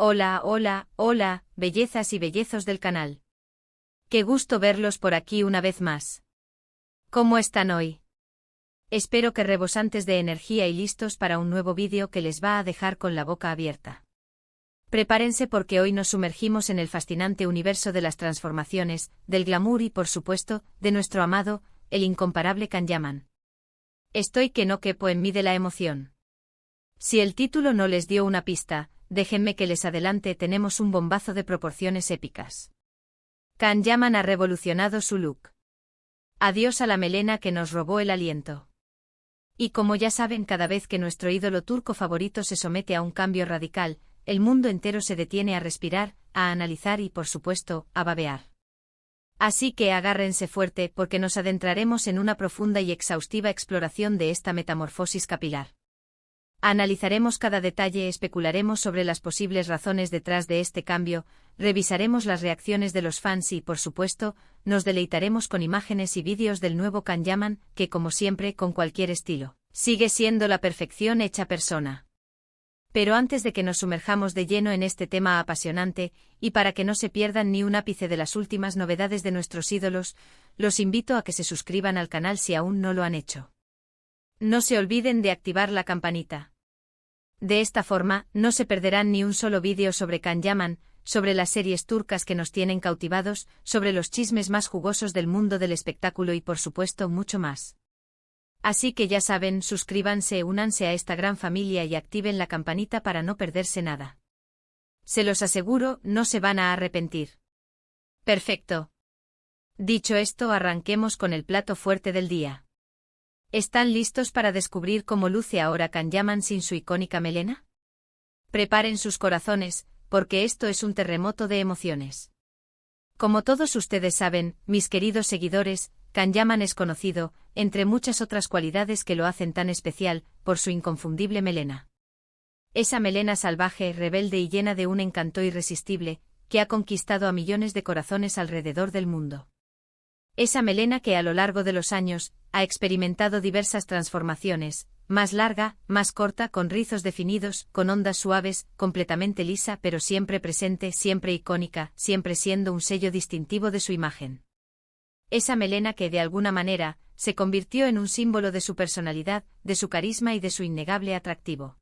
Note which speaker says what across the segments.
Speaker 1: Hola, hola, hola, bellezas y bellezos del canal. Qué gusto verlos por aquí una vez más. ¿Cómo están hoy? Espero que rebosantes de energía y listos para un nuevo vídeo que les va a dejar con la boca abierta. Prepárense porque hoy nos sumergimos en el fascinante universo de las transformaciones, del glamour y por supuesto, de nuestro amado, el incomparable Kanyaman. Estoy que no quepo en mí de la emoción. Si el título no les dio una pista, déjenme que les adelante, tenemos un bombazo de proporciones épicas. Kanyaman ha revolucionado su look. Adiós a la melena que nos robó el aliento. Y como ya saben, cada vez que nuestro ídolo turco favorito se somete a un cambio radical, el mundo entero se detiene a respirar, a analizar y, por supuesto, a babear. Así que agárrense fuerte porque nos adentraremos en una profunda y exhaustiva exploración de esta metamorfosis capilar. Analizaremos cada detalle, especularemos sobre las posibles razones detrás de este cambio, revisaremos las reacciones de los fans y, por supuesto, nos deleitaremos con imágenes y vídeos del nuevo Kanyaman, que como siempre, con cualquier estilo, sigue siendo la perfección hecha persona. Pero antes de que nos sumerjamos de lleno en este tema apasionante, y para que no se pierdan ni un ápice de las últimas novedades de nuestros ídolos, los invito a que se suscriban al canal si aún no lo han hecho. No se olviden de activar la campanita. De esta forma, no se perderán ni un solo vídeo sobre Kanyaman, sobre las series turcas que nos tienen cautivados, sobre los chismes más jugosos del mundo del espectáculo y por supuesto mucho más. Así que ya saben, suscríbanse, únanse a esta gran familia y activen la campanita para no perderse nada. Se los aseguro, no se van a arrepentir. Perfecto. Dicho esto, arranquemos con el plato fuerte del día. ¿Están listos para descubrir cómo luce ahora Kanyaman sin su icónica melena? Preparen sus corazones, porque esto es un terremoto de emociones. Como todos ustedes saben, mis queridos seguidores, Kanyaman es conocido, entre muchas otras cualidades que lo hacen tan especial, por su inconfundible melena. Esa melena salvaje, rebelde y llena de un encanto irresistible, que ha conquistado a millones de corazones alrededor del mundo. Esa melena que a lo largo de los años, ha experimentado diversas transformaciones, más larga, más corta, con rizos definidos, con ondas suaves, completamente lisa pero siempre presente, siempre icónica, siempre siendo un sello distintivo de su imagen. Esa melena que de alguna manera, se convirtió en un símbolo de su personalidad, de su carisma y de su innegable atractivo.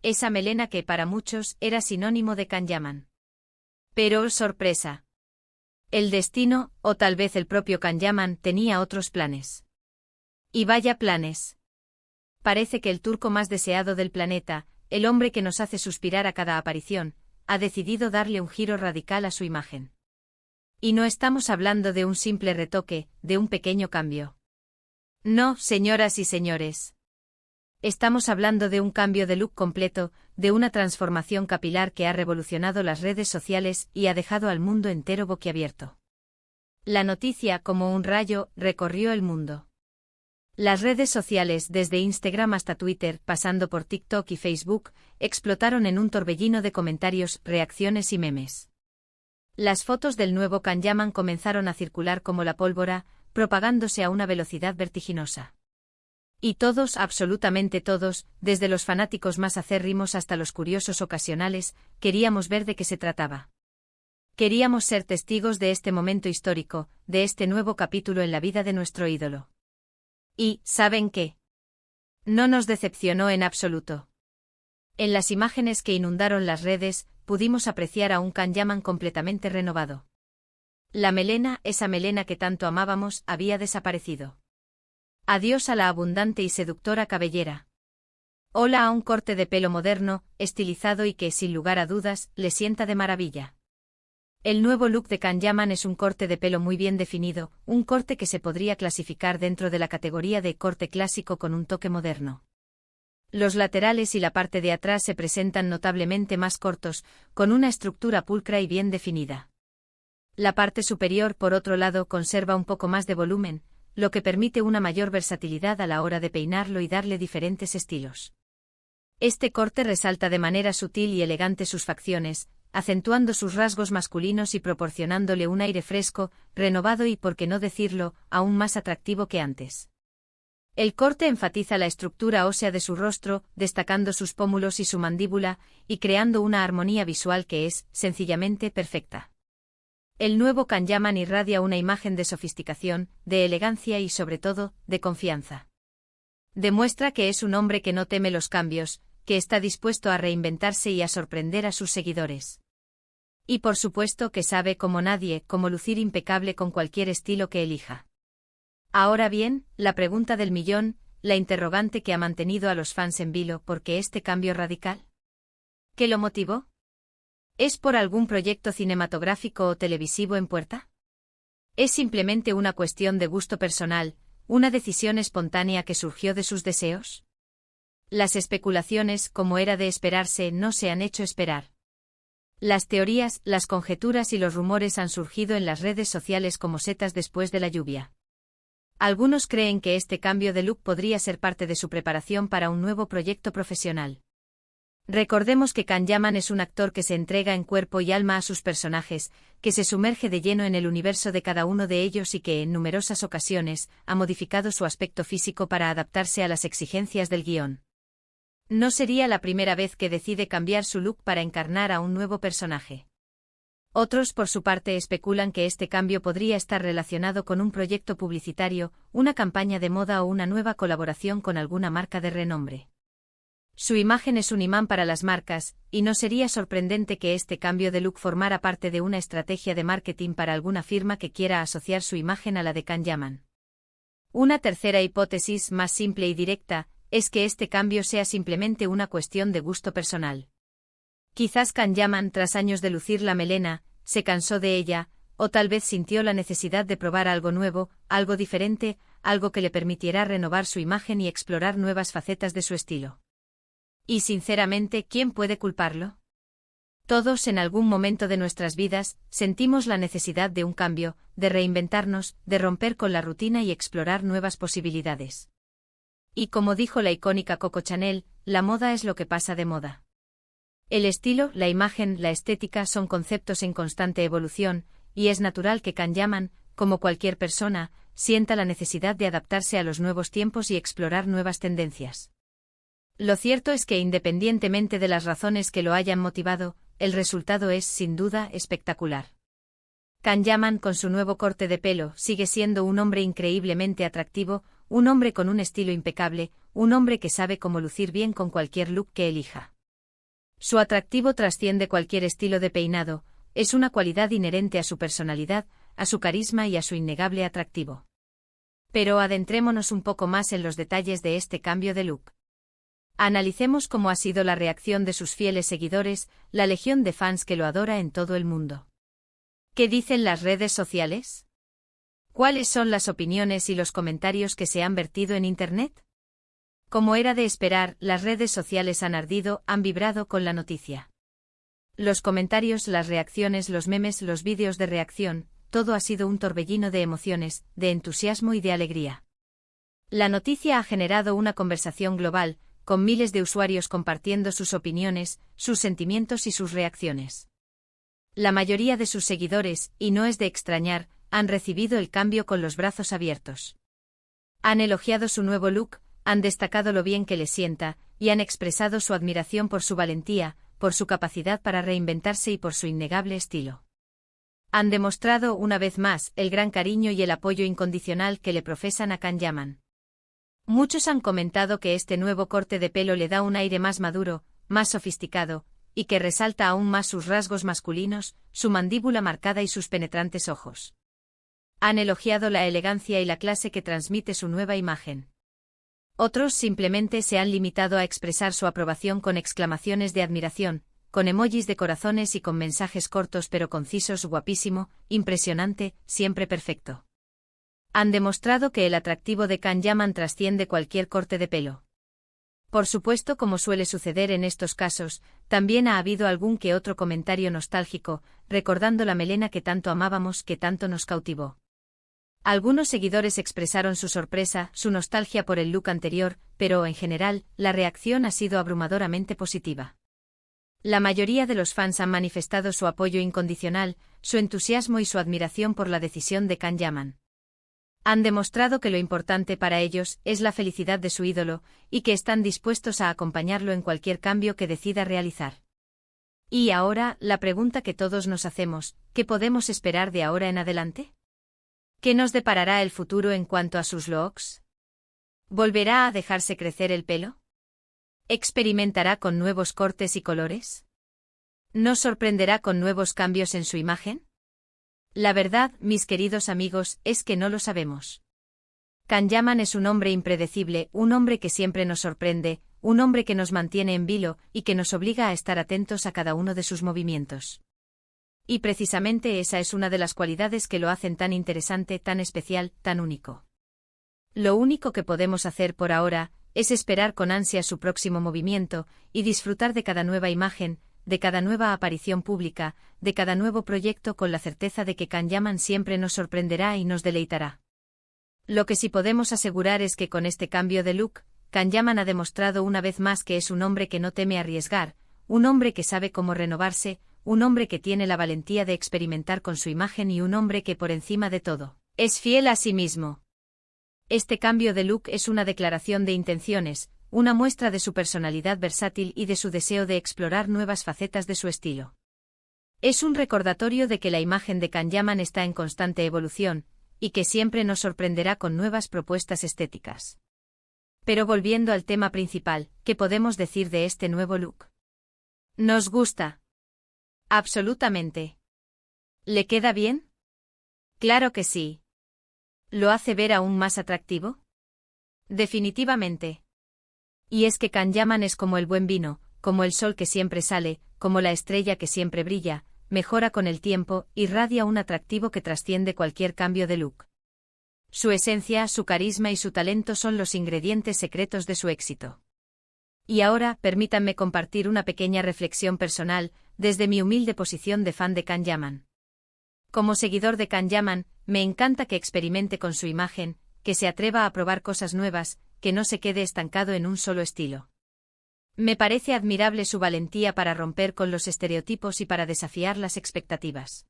Speaker 1: Esa melena que para muchos era sinónimo de Kanyaman. Pero, sorpresa. El destino, o tal vez el propio Kanyaman, tenía otros planes. Y vaya planes. Parece que el turco más deseado del planeta, el hombre que nos hace suspirar a cada aparición, ha decidido darle un giro radical a su imagen. Y no estamos hablando de un simple retoque, de un pequeño cambio. No, señoras y señores. Estamos hablando de un cambio de look completo, de una transformación capilar que ha revolucionado las redes sociales y ha dejado al mundo entero boquiabierto. La noticia, como un rayo, recorrió el mundo. Las redes sociales, desde Instagram hasta Twitter, pasando por TikTok y Facebook, explotaron en un torbellino de comentarios, reacciones y memes. Las fotos del nuevo Kanyaman comenzaron a circular como la pólvora, propagándose a una velocidad vertiginosa. Y todos, absolutamente todos, desde los fanáticos más acérrimos hasta los curiosos ocasionales, queríamos ver de qué se trataba. Queríamos ser testigos de este momento histórico, de este nuevo capítulo en la vida de nuestro ídolo. Y, ¿saben qué? No nos decepcionó en absoluto. En las imágenes que inundaron las redes, pudimos apreciar a un Kanyaman completamente renovado. La melena, esa melena que tanto amábamos, había desaparecido. Adiós a la abundante y seductora cabellera. Hola a un corte de pelo moderno, estilizado y que, sin lugar a dudas, le sienta de maravilla. El nuevo look de Kanyaman es un corte de pelo muy bien definido, un corte que se podría clasificar dentro de la categoría de corte clásico con un toque moderno. Los laterales y la parte de atrás se presentan notablemente más cortos, con una estructura pulcra y bien definida. La parte superior, por otro lado, conserva un poco más de volumen, lo que permite una mayor versatilidad a la hora de peinarlo y darle diferentes estilos. Este corte resalta de manera sutil y elegante sus facciones, acentuando sus rasgos masculinos y proporcionándole un aire fresco, renovado y, por qué no decirlo, aún más atractivo que antes. El corte enfatiza la estructura ósea de su rostro, destacando sus pómulos y su mandíbula, y creando una armonía visual que es, sencillamente, perfecta. El nuevo Kanyaman irradia una imagen de sofisticación, de elegancia y, sobre todo, de confianza. Demuestra que es un hombre que no teme los cambios, que está dispuesto a reinventarse y a sorprender a sus seguidores. Y por supuesto que sabe como nadie cómo lucir impecable con cualquier estilo que elija. Ahora bien, la pregunta del millón, la interrogante que ha mantenido a los fans en vilo: ¿por qué este cambio radical? ¿Qué lo motivó? ¿Es por algún proyecto cinematográfico o televisivo en puerta? ¿Es simplemente una cuestión de gusto personal, una decisión espontánea que surgió de sus deseos? Las especulaciones, como era de esperarse, no se han hecho esperar. Las teorías, las conjeturas y los rumores han surgido en las redes sociales como setas después de la lluvia. Algunos creen que este cambio de look podría ser parte de su preparación para un nuevo proyecto profesional. Recordemos que Kanyaman es un actor que se entrega en cuerpo y alma a sus personajes, que se sumerge de lleno en el universo de cada uno de ellos y que en numerosas ocasiones ha modificado su aspecto físico para adaptarse a las exigencias del guión. No sería la primera vez que decide cambiar su look para encarnar a un nuevo personaje. Otros, por su parte, especulan que este cambio podría estar relacionado con un proyecto publicitario, una campaña de moda o una nueva colaboración con alguna marca de renombre. Su imagen es un imán para las marcas, y no sería sorprendente que este cambio de look formara parte de una estrategia de marketing para alguna firma que quiera asociar su imagen a la de Kanyaman. Una tercera hipótesis, más simple y directa, es que este cambio sea simplemente una cuestión de gusto personal. Quizás Kanyaman, tras años de lucir la melena, se cansó de ella, o tal vez sintió la necesidad de probar algo nuevo, algo diferente, algo que le permitiera renovar su imagen y explorar nuevas facetas de su estilo. Y sinceramente, ¿quién puede culparlo? Todos en algún momento de nuestras vidas sentimos la necesidad de un cambio, de reinventarnos, de romper con la rutina y explorar nuevas posibilidades. Y como dijo la icónica Coco Chanel, la moda es lo que pasa de moda. El estilo, la imagen, la estética son conceptos en constante evolución, y es natural que Kanyaman, como cualquier persona, sienta la necesidad de adaptarse a los nuevos tiempos y explorar nuevas tendencias. Lo cierto es que independientemente de las razones que lo hayan motivado, el resultado es, sin duda, espectacular. Kanyaman, con su nuevo corte de pelo, sigue siendo un hombre increíblemente atractivo, un hombre con un estilo impecable, un hombre que sabe cómo lucir bien con cualquier look que elija. Su atractivo trasciende cualquier estilo de peinado, es una cualidad inherente a su personalidad, a su carisma y a su innegable atractivo. Pero adentrémonos un poco más en los detalles de este cambio de look. Analicemos cómo ha sido la reacción de sus fieles seguidores, la legión de fans que lo adora en todo el mundo. ¿Qué dicen las redes sociales? ¿Cuáles son las opiniones y los comentarios que se han vertido en Internet? Como era de esperar, las redes sociales han ardido, han vibrado con la noticia. Los comentarios, las reacciones, los memes, los vídeos de reacción, todo ha sido un torbellino de emociones, de entusiasmo y de alegría. La noticia ha generado una conversación global, con miles de usuarios compartiendo sus opiniones, sus sentimientos y sus reacciones. La mayoría de sus seguidores, y no es de extrañar, han recibido el cambio con los brazos abiertos. Han elogiado su nuevo look, han destacado lo bien que le sienta, y han expresado su admiración por su valentía, por su capacidad para reinventarse y por su innegable estilo. Han demostrado una vez más el gran cariño y el apoyo incondicional que le profesan a Kanyaman. Muchos han comentado que este nuevo corte de pelo le da un aire más maduro, más sofisticado, y que resalta aún más sus rasgos masculinos, su mandíbula marcada y sus penetrantes ojos. Han elogiado la elegancia y la clase que transmite su nueva imagen. Otros simplemente se han limitado a expresar su aprobación con exclamaciones de admiración, con emojis de corazones y con mensajes cortos pero concisos: guapísimo, impresionante, siempre perfecto. Han demostrado que el atractivo de Kanyaman trasciende cualquier corte de pelo. Por supuesto, como suele suceder en estos casos, también ha habido algún que otro comentario nostálgico, recordando la melena que tanto amábamos, que tanto nos cautivó. Algunos seguidores expresaron su sorpresa, su nostalgia por el look anterior, pero, en general, la reacción ha sido abrumadoramente positiva. La mayoría de los fans han manifestado su apoyo incondicional, su entusiasmo y su admiración por la decisión de Kanyaman. Han demostrado que lo importante para ellos es la felicidad de su ídolo, y que están dispuestos a acompañarlo en cualquier cambio que decida realizar. Y ahora, la pregunta que todos nos hacemos, ¿qué podemos esperar de ahora en adelante? ¿Qué nos deparará el futuro en cuanto a sus looks? ¿Volverá a dejarse crecer el pelo? ¿Experimentará con nuevos cortes y colores? ¿Nos sorprenderá con nuevos cambios en su imagen? La verdad, mis queridos amigos, es que no lo sabemos. Kanyaman es un hombre impredecible, un hombre que siempre nos sorprende, un hombre que nos mantiene en vilo y que nos obliga a estar atentos a cada uno de sus movimientos. Y precisamente esa es una de las cualidades que lo hacen tan interesante, tan especial, tan único. Lo único que podemos hacer por ahora es esperar con ansia su próximo movimiento y disfrutar de cada nueva imagen, de cada nueva aparición pública, de cada nuevo proyecto con la certeza de que Kanyaman siempre nos sorprenderá y nos deleitará. Lo que sí podemos asegurar es que con este cambio de look, Kanyaman ha demostrado una vez más que es un hombre que no teme arriesgar, un hombre que sabe cómo renovarse, un hombre que tiene la valentía de experimentar con su imagen y un hombre que por encima de todo, es fiel a sí mismo. Este cambio de look es una declaración de intenciones, una muestra de su personalidad versátil y de su deseo de explorar nuevas facetas de su estilo. Es un recordatorio de que la imagen de Kanyaman está en constante evolución, y que siempre nos sorprenderá con nuevas propuestas estéticas. Pero volviendo al tema principal, ¿qué podemos decir de este nuevo look? ¿Nos gusta? Absolutamente. ¿Le queda bien? Claro que sí. ¿Lo hace ver aún más atractivo? Definitivamente. Y es que Kanyaman es como el buen vino, como el sol que siempre sale, como la estrella que siempre brilla, mejora con el tiempo, irradia un atractivo que trasciende cualquier cambio de look. Su esencia, su carisma y su talento son los ingredientes secretos de su éxito. Y ahora, permítanme compartir una pequeña reflexión personal, desde mi humilde posición de fan de Kanyaman. Como seguidor de Kanyaman, me encanta que experimente con su imagen, que se atreva a probar cosas nuevas, que no se quede estancado en un solo estilo. Me parece admirable su valentía para romper con los estereotipos y para desafiar las expectativas.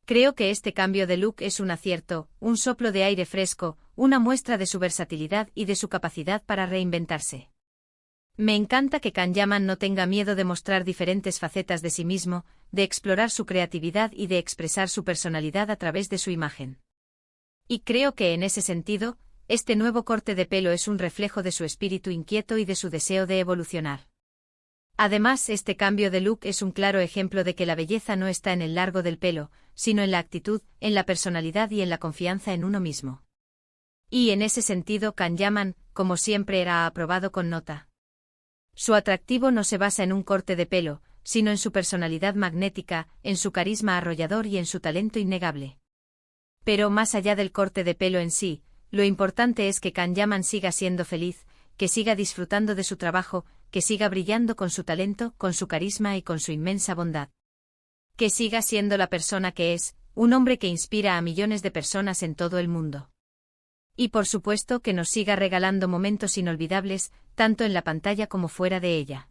Speaker 1: Creo que este cambio de look es un acierto, un soplo de aire fresco, una muestra de su versatilidad y de su capacidad para reinventarse. Me encanta que Kanyaman no tenga miedo de mostrar diferentes facetas de sí mismo, de explorar su creatividad y de expresar su personalidad a través de su imagen. Y creo que en ese sentido, este nuevo corte de pelo es un reflejo de su espíritu inquieto y de su deseo de evolucionar. Además, este cambio de look es un claro ejemplo de que la belleza no está en el largo del pelo, sino en la actitud, en la personalidad y en la confianza en uno mismo. Y en ese sentido Kanyaman, como siempre, era aprobado con nota. Su atractivo no se basa en un corte de pelo, sino en su personalidad magnética, en su carisma arrollador y en su talento innegable. Pero más allá del corte de pelo en sí, lo importante es que Kanyaman siga siendo feliz, que siga disfrutando de su trabajo, que siga brillando con su talento, con su carisma y con su inmensa bondad. Que siga siendo la persona que es, un hombre que inspira a millones de personas en todo el mundo. Y por supuesto que nos siga regalando momentos inolvidables, tanto en la pantalla como fuera de ella.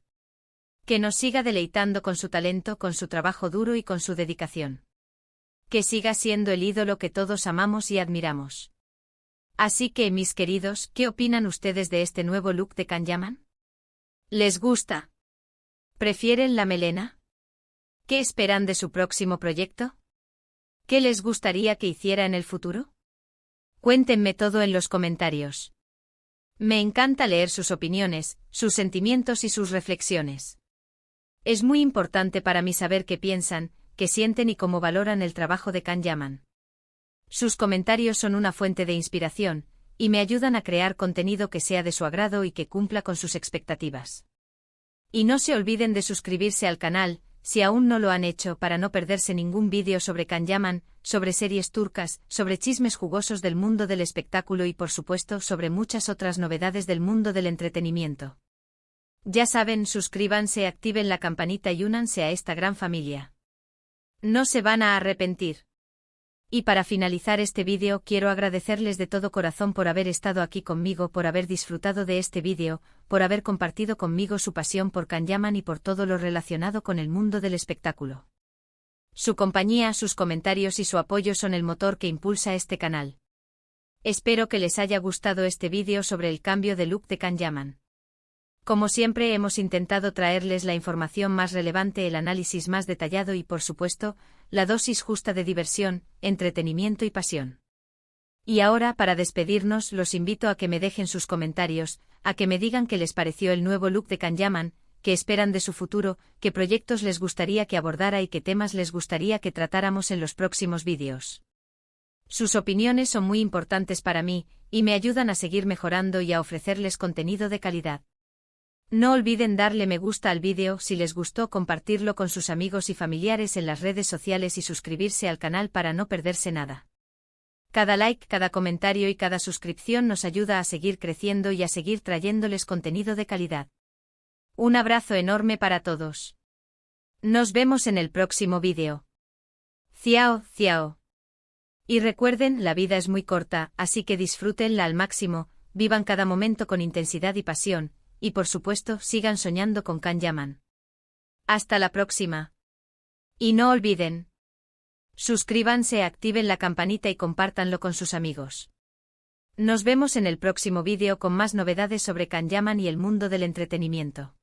Speaker 1: Que nos siga deleitando con su talento, con su trabajo duro y con su dedicación. Que siga siendo el ídolo que todos amamos y admiramos. Así que, mis queridos, ¿qué opinan ustedes de este nuevo look de Kanyaman? ¿Les gusta? ¿Prefieren la melena? ¿Qué esperan de su próximo proyecto? ¿Qué les gustaría que hiciera en el futuro? Cuéntenme todo en los comentarios. Me encanta leer sus opiniones, sus sentimientos y sus reflexiones. Es muy importante para mí saber qué piensan, qué sienten y cómo valoran el trabajo de Kanyaman. Sus comentarios son una fuente de inspiración, y me ayudan a crear contenido que sea de su agrado y que cumpla con sus expectativas. Y no se olviden de suscribirse al canal, si aún no lo han hecho, para no perderse ningún vídeo sobre Kanyaman, sobre series turcas, sobre chismes jugosos del mundo del espectáculo y por supuesto sobre muchas otras novedades del mundo del entretenimiento. Ya saben, suscríbanse, activen la campanita y únanse a esta gran familia. No se van a arrepentir. Y para finalizar este vídeo quiero agradecerles de todo corazón por haber estado aquí conmigo, por haber disfrutado de este vídeo, por haber compartido conmigo su pasión por Kanyaman y por todo lo relacionado con el mundo del espectáculo. Su compañía, sus comentarios y su apoyo son el motor que impulsa este canal. Espero que les haya gustado este vídeo sobre el cambio de look de Can Yaman. Como siempre hemos intentado traerles la información más relevante, el análisis más detallado y, por supuesto, la dosis justa de diversión, entretenimiento y pasión. Y ahora, para despedirnos, los invito a que me dejen sus comentarios, a que me digan qué les pareció el nuevo look de Can Yaman, qué esperan de su futuro, qué proyectos les gustaría que abordara y qué temas les gustaría que tratáramos en los próximos vídeos. Sus opiniones son muy importantes para mí, y me ayudan a seguir mejorando y a ofrecerles contenido de calidad. No olviden darle me gusta al vídeo si les gustó, compartirlo con sus amigos y familiares en las redes sociales y suscribirse al canal para no perderse nada. Cada like, cada comentario y cada suscripción nos ayuda a seguir creciendo y a seguir trayéndoles contenido de calidad. Un abrazo enorme para todos. Nos vemos en el próximo vídeo. Ciao, ciao. Y recuerden, la vida es muy corta, así que disfrútenla al máximo, vivan cada momento con intensidad y pasión, y por supuesto sigan soñando con Can Yaman. Hasta la próxima. Y no olviden. Suscríbanse, activen la campanita y compártanlo con sus amigos. Nos vemos en el próximo vídeo con más novedades sobre Can Yaman y el mundo del entretenimiento.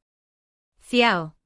Speaker 1: Ciao.